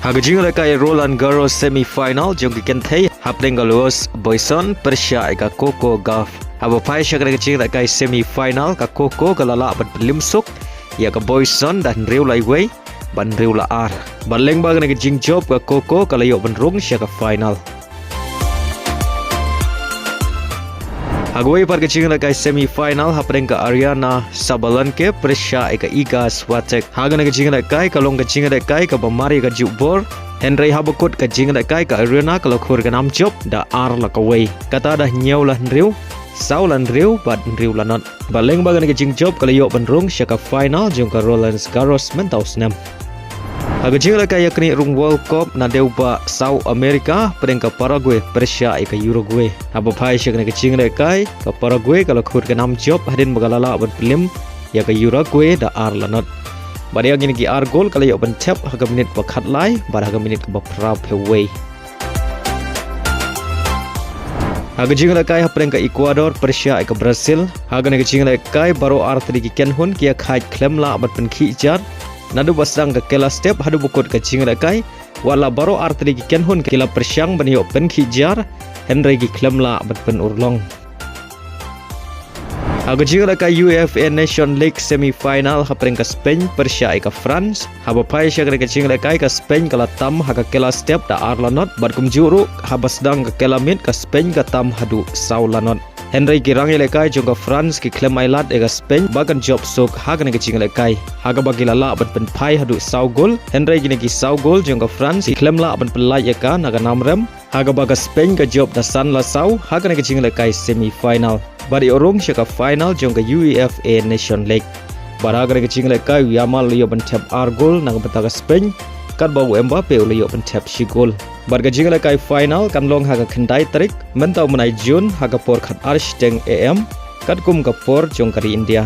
Hagajing rekai Roland Garros semi-final jong kentei hapdeng galuos Boyson Persia eka Coco Gauff. Habo pai syakra kecing rekai semi-final ka Coco kalala ban pelimsuk ya ka Boyson dan Riu Laiwei ban Riu La Ar. Baleng bag na kecing job ka Coco kalayo ban rung syaka final. Hagway par kecing rekai semi-final hapdeng ka Ariana Sabalenka Persia eka Iga Swiatek. Hagan kecing rekai kalong kecing rekai ka Bamari ka Jubor Henry habakut ka jing rekai ka Ariana kalau khur ka nam job da ar la kawai. Kata dah nyau lah Riu Sau lan Riu bad Riu lanot. Baleng bagan kecing job kalayo ban rung syaka final jong ka Roland Garros mentau senam. Hagajing rekai yakni rung World Cup na deuba South America pedeng ka Paraguay Persia eka Uruguay. Habo pai syakna kecing rekai ka Paraguay kalau khur ka nam job hadin bagalala ban pelim ya ka Uruguay da ar lanot. Badia gini ki ar gol kalayo ban tap haga minit bakat lai bar haga minit ka bapra peway. Hagajing rekai hapdeng ka Ecuador Persia eka Brazil. Haga kecing rekai baro ar tri ki kenhun kia khait klem la ban penkhi jar. Nadu basang ke kela step hadu bukut ke jing rekai wala baro artri ki kenhun kila persyang banyo pen kijar Henry ki klemla bat pen urlong. Haga jing rekai UEFA Nation League semi-final hapring ke Spain Persia eka France. Haba pai syakre ke jing rekai ke Spain kala tam haga kela step da arlanot bat kum juru habasdang ke kela mid ke Spain ka tam hadu saulanot. Henry kirangi lekai jongka France ki klem ailat ega Spain bagan job sok haga ne kecing lekai haga bagi lala ban pen pai hadu sau gol Henry gini ki sau gol jongka France ki klem la ban pelai eka naga namrem haga baga Spain ka job da san la sau haga ne kecing lekai semi final bari orong syaka final jongka UEFA Nation League baraga ne kecing lekai Yamal liyo ban tap ar gol naga betaga Spain kat bau Mbappe liyo ban tap shi gol. Barga jing lekai final kan long haga kendai trik mentau menai Jun haga por khat arsh teng AM kat kum ka por jong kari India.